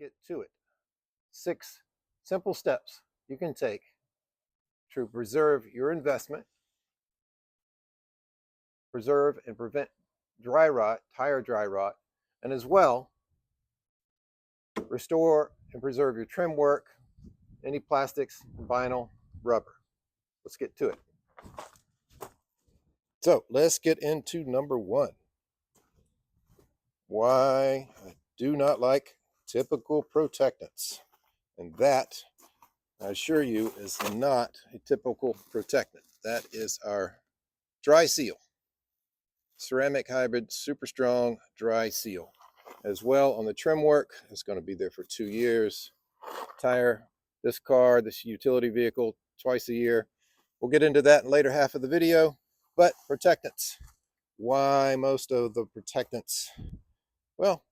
get to it. 6 simple steps you can take to preserve your investment, preserve and prevent dry rot, tire dry rot, and as well restore and preserve your trim work, any plastics, vinyl, rubber. Let's get to it. So let's get into number 1. Why I do not like typical protectants. And that, I assure you, is not a typical protectant. That is our dry seal. Ceramic hybrid, super strong dry seal. As well on the trim work, it's going to be there for 2 years. Tire, this car, this utility vehicle, twice a year. We'll get into that in the later half of the video. But protectants. Why most of the protectants? Well,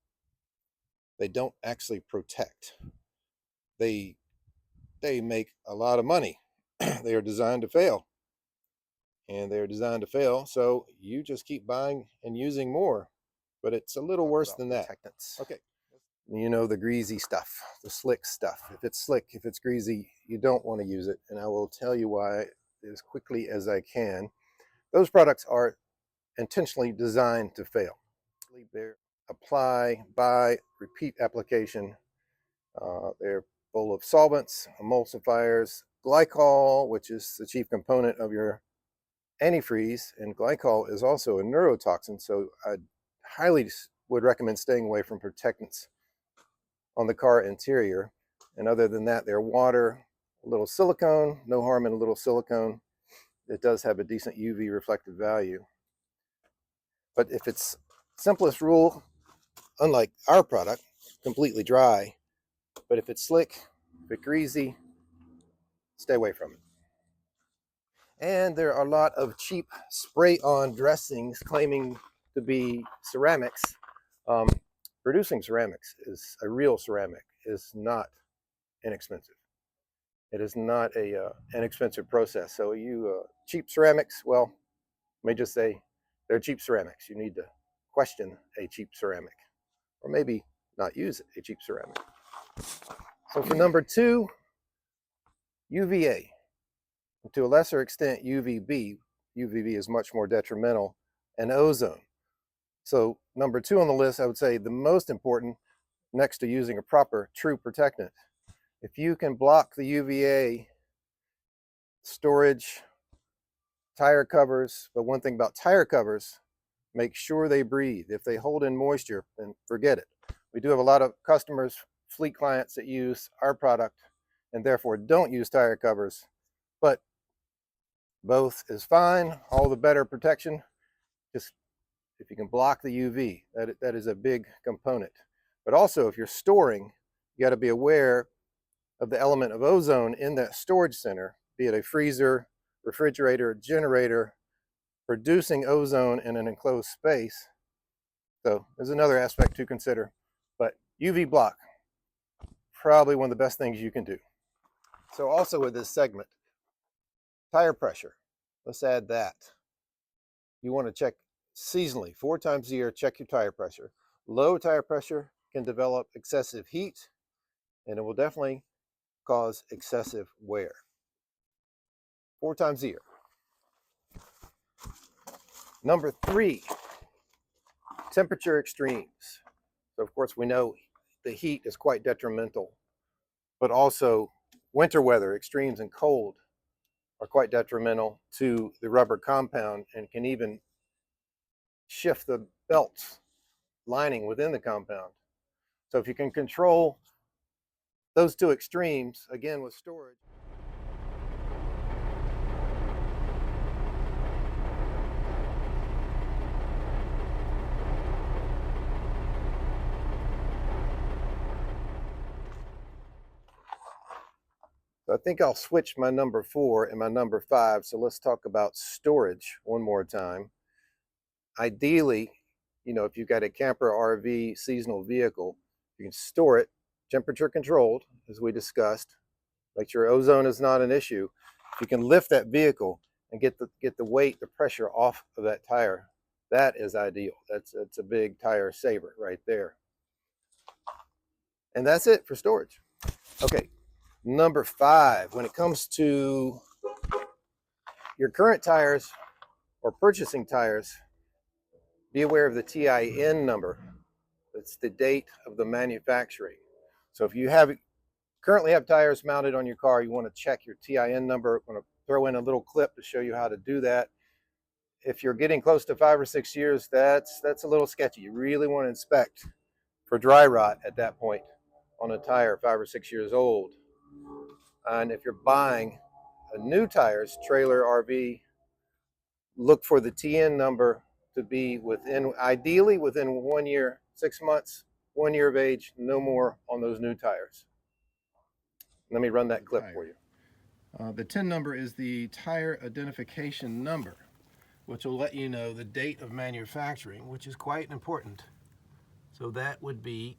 they don't actually protect. They make a lot of money. They are designed to fail. And they're designed to fail, so you just keep buying and using more. But it's a little worse than that. Protectants. Okay. You know, the greasy stuff, the slick stuff. If it's slick, if it's greasy, you don't want to use it. And I will tell you why as quickly as I can. Those products are intentionally designed to fail. Apply, buy, repeat application. They're full of solvents, emulsifiers, glycol, which is the chief component of your antifreeze, and glycol is also a neurotoxin, so I highly would recommend staying away from protectants on the car interior. And other than that, they're water, a little silicone, no harm in a little silicone. It does have a decent UV reflective value. But if it's simplest rule, unlike our product, completely dry, but if it's slick, if it's greasy, stay away from it. And there are a lot of cheap spray-on dressings claiming to be ceramics. Producing ceramics is a real ceramic is not inexpensive. It is not a inexpensive process. So you cheap ceramics, well, let me just say they're cheap ceramics. You need to question a cheap ceramic, or maybe not use a cheap ceramic. So for number 2, UVA. To a lesser extent, UVB. UVB is much more detrimental, and ozone. So number 2 on the list, I would say the most important, next to using a proper true protectant. If you can block the UVA, storage, tire covers, but one thing about tire covers, make sure they breathe. If they hold in moisture, then forget it. We do have a lot of customers, fleet clients that use our product and therefore don't use tire covers, but both is fine. All the better protection. Just if you can block the UV, that is a big component. But also, if you're storing, you got to be aware of the element of ozone in that storage center, be it a freezer, refrigerator, generator, producing ozone in an enclosed space. So there's another aspect to consider. But UV block, probably one of the best things you can do. So also with this segment, tire pressure, let's add that. You want to check seasonally, 4 times a year, check your tire pressure. Low tire pressure can develop excessive heat, and it will definitely cause excessive wear. 4 times a year. Number 3, temperature extremes. So of course we know the heat is quite detrimental, but also winter weather, extremes and cold, are quite detrimental to the rubber compound and can even shift the belt lining within the compound. So if you can control those 2 extremes, again with storage. So I think I'll switch my number 4 and my number 5. So let's talk about storage one more time. Ideally, you know, if you've got a camper, RV, seasonal vehicle, you can store it temperature controlled, as we discussed. Make sure ozone is not an issue. If you can lift that vehicle and get the weight, the pressure off of that tire, that is ideal. That's a big tire saver right there. And that's it for storage. Okay, number 5, when it comes to your current tires or purchasing tires, be aware of the TIN number. It's the date of the manufacturing. So if you currently have tires mounted on your car, you want to check your TIN number. I'm going to throw in a little clip to show you how to do that. If you're getting close to 5 or 6 years, that's a little sketchy. You really want to inspect for dry rot at that point on a tire 5 or 6 years old. And if you're buying a new tires, trailer, RV, look for the TN number to be ideally within 1 year, 6 months, 1 year of age, no more on those new tires. Let me run that clip for you. The TIN number is the tire identification number, which will let you know the date of manufacturing, which is quite important. So that would be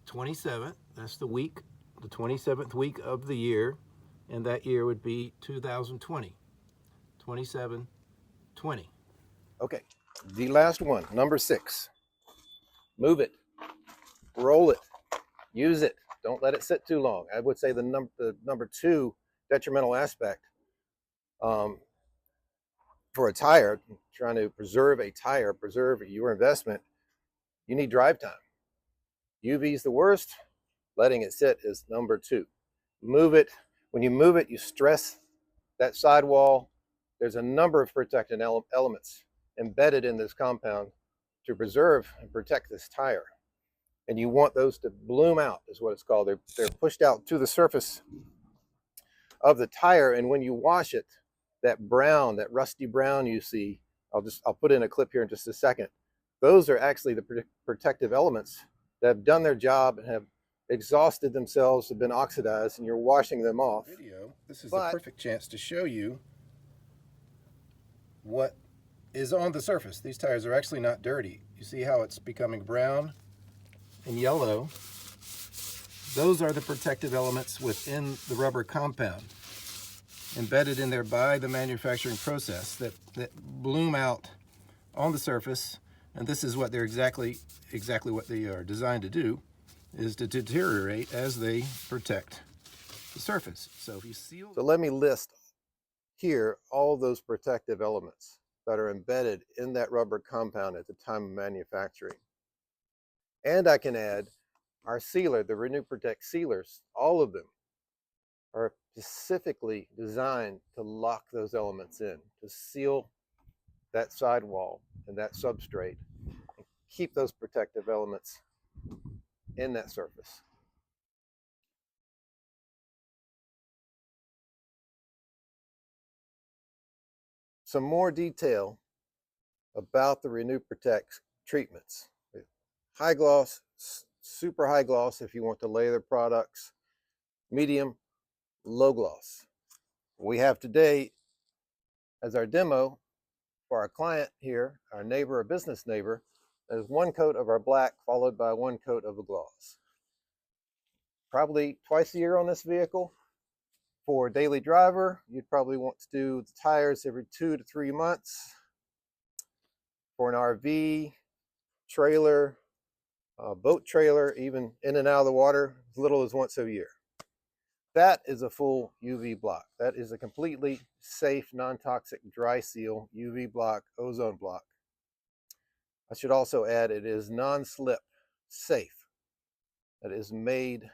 27th, that's the week, the 27th week of the year, and that year would be 2020, 2720. Okay, the last one, number 6. Move it, roll it, use it. Don't let it sit too long. I would say the number 2 detrimental aspect for a tire, trying to preserve a tire, preserve your investment, you need drive time. UV is the worst. Letting it sit is number 2. Move it. When you move it, you stress that sidewall. There's a number of protectant elements embedded in this compound to preserve and protect this tire. And you want those to bloom out, is what it's called. They're pushed out to the surface of the tire, and when you wash it, that brown, that rusty brown you see, I'll put in a clip here in just a second. Those are actually the protective elements that have done their job and have exhausted themselves, have been oxidized, and you're washing them off. This is the perfect chance to show you what is on the surface. These tires are actually not dirty. You see how it's becoming brown and yellow? Those are the protective elements within the rubber compound, embedded in there by the manufacturing process that bloom out on the surface. And this is what they're exactly what they are designed to do, is to deteriorate as they protect the surface. So if you seal... So let me list here all those protective elements that are embedded in that rubber compound at the time of manufacturing. And I can add our sealer, the Renew Protect sealers, all of them are specifically designed to lock those elements in, to seal that sidewall and that substrate, and keep those protective elements in that surface. Some more detail about the Renew Protect treatments. High gloss, super high gloss if you want to layer products, medium, low gloss. We have today as our demo for our client here, our neighbor, a business neighbor, is 1 coat of our black followed by 1 coat of the gloss. Probably twice a year on this vehicle. For a daily driver, you'd probably want to do the tires every 2 to 3 months. For an RV, trailer, boat trailer, even in and out of the water, as little as once a year. That is a full UV block. That is a completely safe, non-toxic dry seal UV block, ozone block. I should also add it is non-slip safe. That is made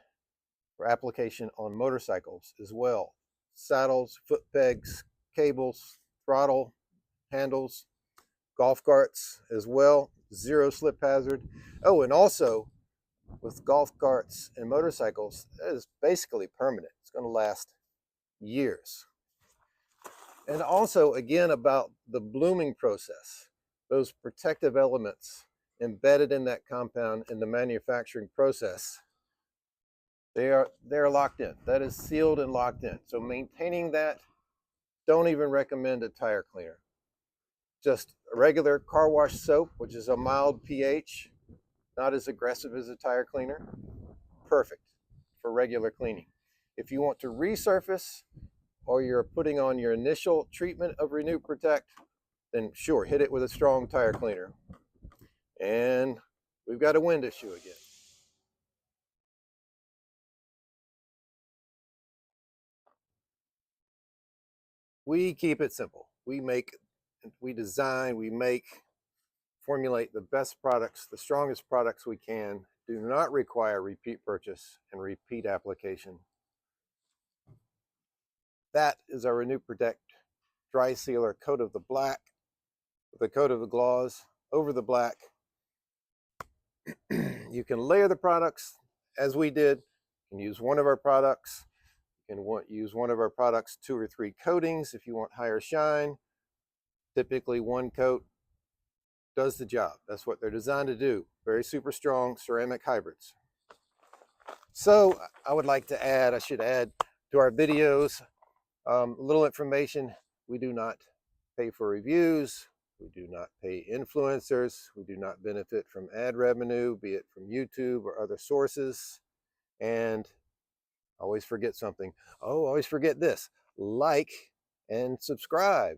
for application on motorcycles as well. Saddles, foot pegs, cables, throttle, handles, golf carts as well. Zero slip hazard. Oh, and also with golf carts and motorcycles, that is basically permanent. It's going to last years. And also, again, about the blooming process, those protective elements embedded in that compound in the manufacturing process, they're locked in. That is sealed and locked in. So maintaining that, don't even recommend a tire cleaner. Just a regular car wash soap, which is a mild pH, not as aggressive as a tire cleaner. Perfect for regular cleaning. If you want to resurface or you're putting on your initial treatment of Renew Protect, then sure, hit it with a strong tire cleaner. And we've got a wind issue again. We keep it simple. We design, we make, formulate the best products, the strongest products we can, do not require repeat purchase and repeat application. That is our Renew Protect Dry Sealer coat of the black with a coat of the gloss over the black. You can layer the products as we did. You can use one of our products. You can use one of our products 2 or 3 coatings if you want higher shine. Typically one coat does the job. That's what they're designed to do. Very super strong ceramic hybrids. So I should add to our videos a little information. We do not pay for reviews. We do not pay influencers. We do not benefit from ad revenue, be it from YouTube or other sources. And always forget something. Oh, always forget this. Like and subscribe.